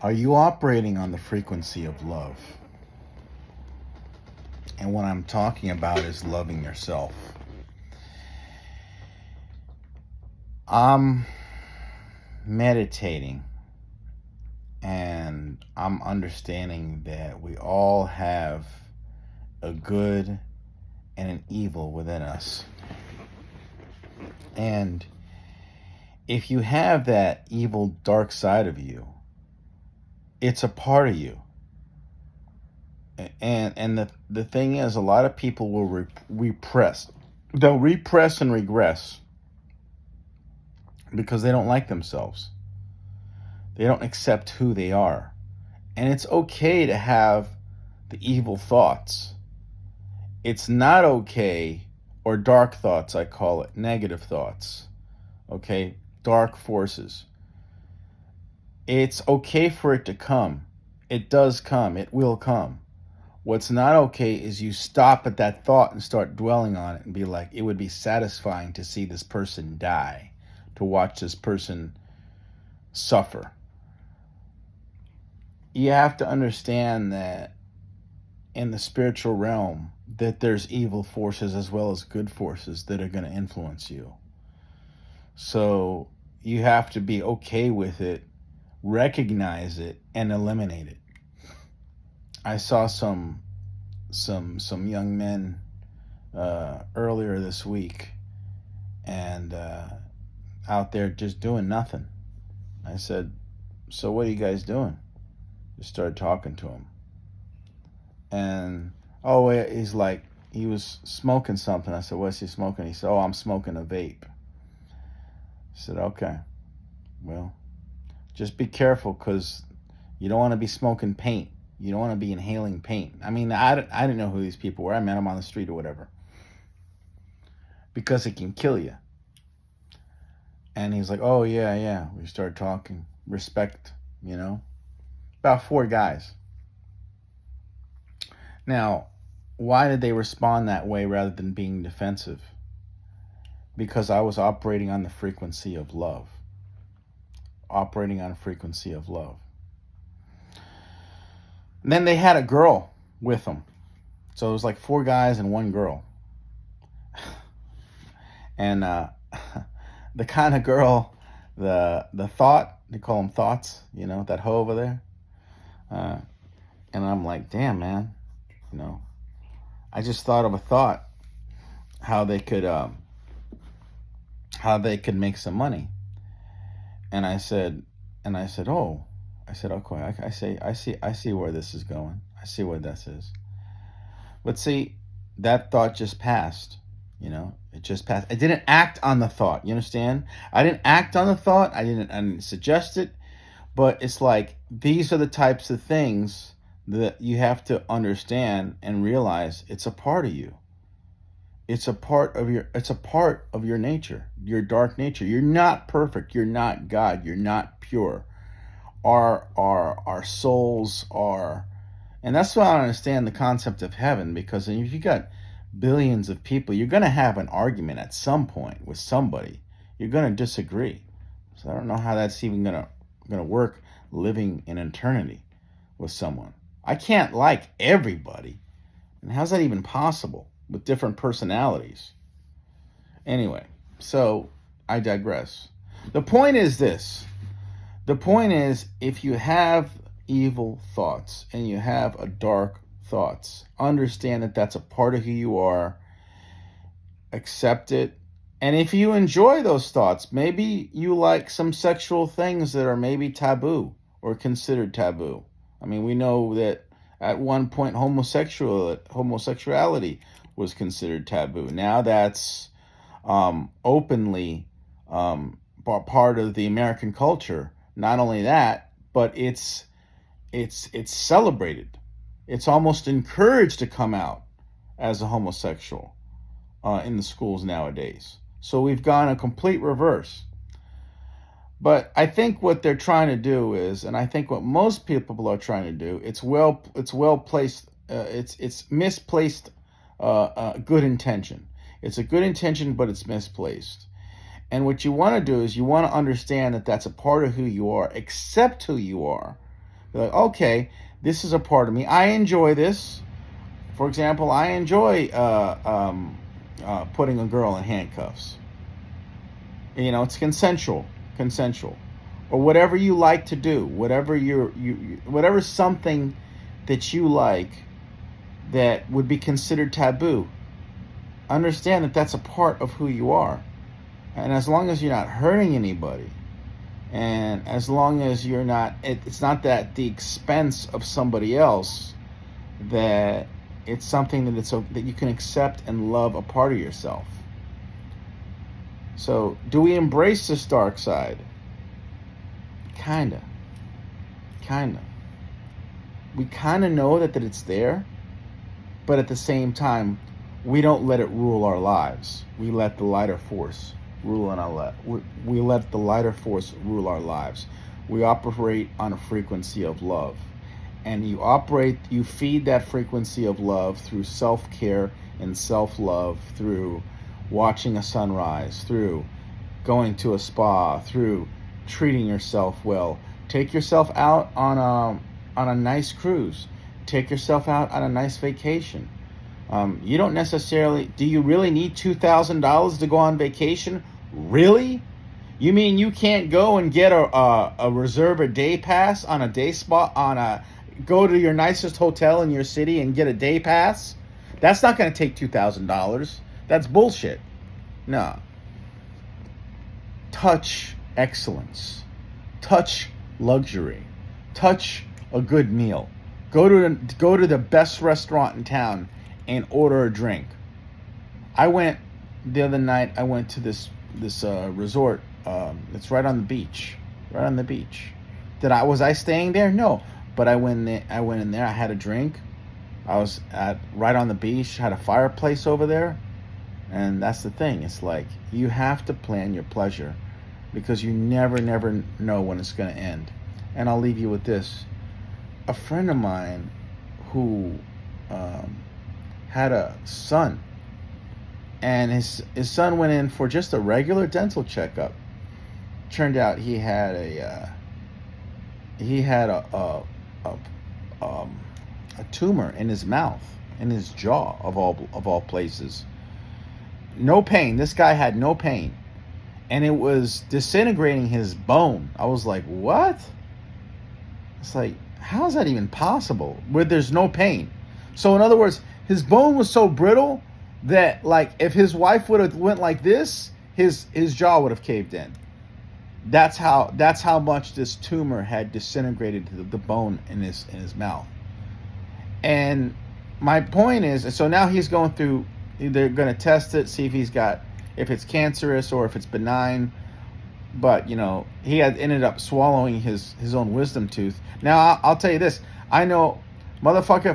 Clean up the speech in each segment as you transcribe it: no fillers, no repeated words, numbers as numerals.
Are you operating on the frequency of love? And what I'm talking about is loving yourself. I'm meditating and I'm understanding that we all have a good and an evil within us. And if you have that evil dark side of you, it's a part of you. And the thing is, a lot of people will repress. They'll repress and regress because they don't like themselves. They don't accept who they are. And it's okay to have the evil thoughts. It's not okay, or dark thoughts, I call it, negative thoughts. Okay? Dark forces. It's okay for it to come. It does come. It will come. What's not okay is you stop at that thought and start dwelling on it and be like, it would be satisfying to see this person die, to watch this person suffer. You have to understand that in the spiritual realm, that there's evil forces as well as good forces that are going to influence you. So you have to be okay with it, recognize it, and eliminate it. I saw some young men earlier this week, and out there just doing nothing. I said, "So what are you guys doing?" Just started talking to him, and he's like, he was smoking something. I said, "What's he smoking?" He said, "Oh, I'm smoking a vape." I said, "Okay, well, just be careful because you don't want to be smoking paint. You don't want to be inhaling paint." I mean, I didn't know who these people were. I met them on the street or whatever. Because it can kill you. And he's like, "Oh, yeah, yeah." We started talking. Respect, About 4 guys. Now, why did they respond that way rather than being defensive? Because I was operating on the frequency of love. Operating on a frequency of love. And then they had a girl with them. So it was like 4 guys and 1 girl. And the kind of girl, the thought, they call them thoughts, that hoe over there. And I'm like, damn, man, I just thought of a thought, how they could make some money. And I said, okay, I see where this is going. I see where this is. But see, that thought just passed. It just passed. I didn't act on the thought. You understand? I didn't act on the thought. I didn't suggest it. But it's like, these are the types of things that you have to understand and realize it's a part of you. It's a part of your nature, your dark nature. You're not perfect. You're not God. You're not pure. Our souls are, and that's why I understand the concept of heaven, because if you got billions of people, you're going to have an argument at some point with somebody. You're going to disagree. So I don't know how that's even going to work, living in eternity with someone. I can't like everybody. And how's that even possible with different personalities? Anyway, so I digress. The point is this. The point is, if you have evil thoughts and you have a dark thoughts, understand that that's a part of who you are. Accept it. And if you enjoy those thoughts, maybe you like some sexual things that are maybe taboo or considered taboo. I mean, we know that at one point homosexuality was considered taboo. Now that's openly part of the American culture. Not only that, but it's celebrated. It's almost encouraged to come out as a homosexual in the schools nowadays. So we've gone a complete reverse. But I think what they're trying to do is, and I think what most people are trying to do, it's well placed. It's misplaced. Good intention. It's a good intention, but it's misplaced. And what you want to do is you want to understand that that's a part of who you are. Accept who you are. You're like, okay, this is a part of me. I enjoy this. For example, I enjoy putting a girl in handcuffs. You know, it's consensual, or whatever you like to do, whatever whatever something that you like that would be considered taboo. Understand that that's a part of who you are, and as long as you're not hurting anybody, and as long as you're not, it's not that the expense of somebody else, that it's something that you can accept and love a part of yourself. So, do we embrace this dark side? Kinda, kinda. We kind of know that it's there, but at the same time, we don't let it rule our lives. We let the lighter force rule on our we let the lighter force rule our lives. We operate on a frequency of love, and you feed that frequency of love through self-care and self-love, through watching a sunrise, through going to a spa, through treating yourself well. Take yourself out on a nice cruise. Take yourself out on a nice vacation. You don't necessarily. Do you really need $2,000 to go on vacation? Really? You mean you can't go and get a reserve a day pass on a day spot go to your nicest hotel in your city and get a day pass? That's not going to take $2,000. That's bullshit. No. Touch excellence. Touch luxury. Touch a good meal. Go to the best restaurant in town and order a drink. I went the other night. I went to this resort. It's right on the beach. Right on the beach. Was I staying there? No, but I went in there. I had a drink. I was right on the beach. Had a fireplace over there, and that's the thing. It's like you have to plan your pleasure, because you never know when it's going to end. And I'll leave you with this. A friend of mine who had a son, and his son went in for just a regular dental checkup. Turned out he had a tumor in his mouth, in his jaw, of all places. No pain. This guy had no pain, and it was disintegrating his bone. I was like, what? It's like, how is that even possible where there's no pain? So in other words, his bone was so brittle that, like, if his wife would have went like this, his jaw would have caved in. That's how much this tumor had disintegrated the bone in his mouth. And my point is, so now he's going through. They're going to test it, see if it's cancerous or if it's benign. But he had ended up swallowing his own wisdom tooth. Now I'll tell you this: I know, motherfucker.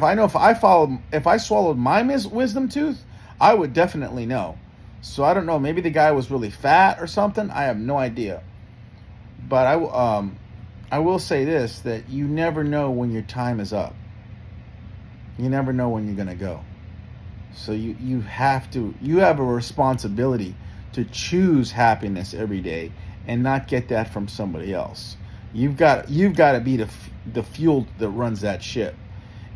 If I swallowed my wisdom tooth, I would definitely know. So I don't know. Maybe the guy was really fat or something. I have no idea. But I will say this: that you never know when your time is up. You never know when you're gonna go. So you have a responsibility to choose happiness every day and not get that from somebody else. You've got to be the fuel that runs that ship,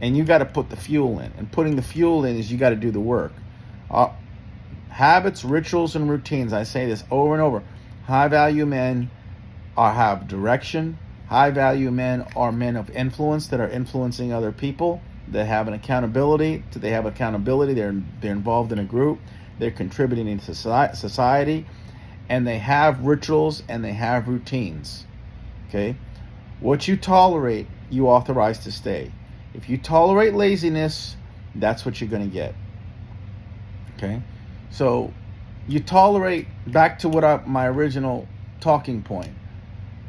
and you got to put the fuel in. And putting the fuel in is you got to do the work. Habits, rituals, and routines. I say this over and over. High value men have direction. High value men are men of influence that are influencing other people. They have an accountability. They're involved in a group. They're contributing to society, and they have rituals and they have routines. Okay, what you tolerate, you authorize to stay. If you tolerate laziness, that's what you're going to get. Okay, so you tolerate. Back to my original talking point.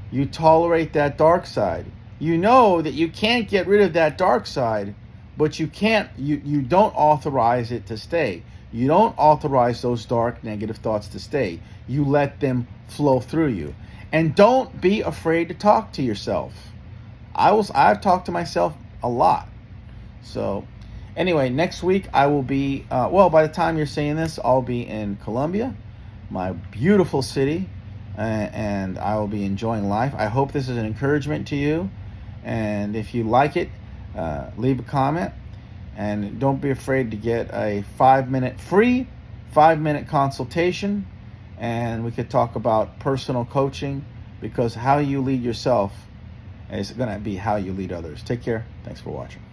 You tolerate that dark side. You know that you can't get rid of that dark side. But you don't authorize it to stay. You don't authorize those dark, negative thoughts to stay. You let them flow through you. And don't be afraid to talk to yourself. I've talked to myself a lot. So anyway, next week I will be, by the time you're saying this, I'll be in Colombia, my beautiful city, and I will be enjoying life. I hope this is an encouragement to you. And if you like it, leave a comment. And don't be afraid to get a 5-minute free 5-minute consultation, and we could talk about personal coaching, because how you lead yourself is going to be how you lead others. Take care. Thanks for watching.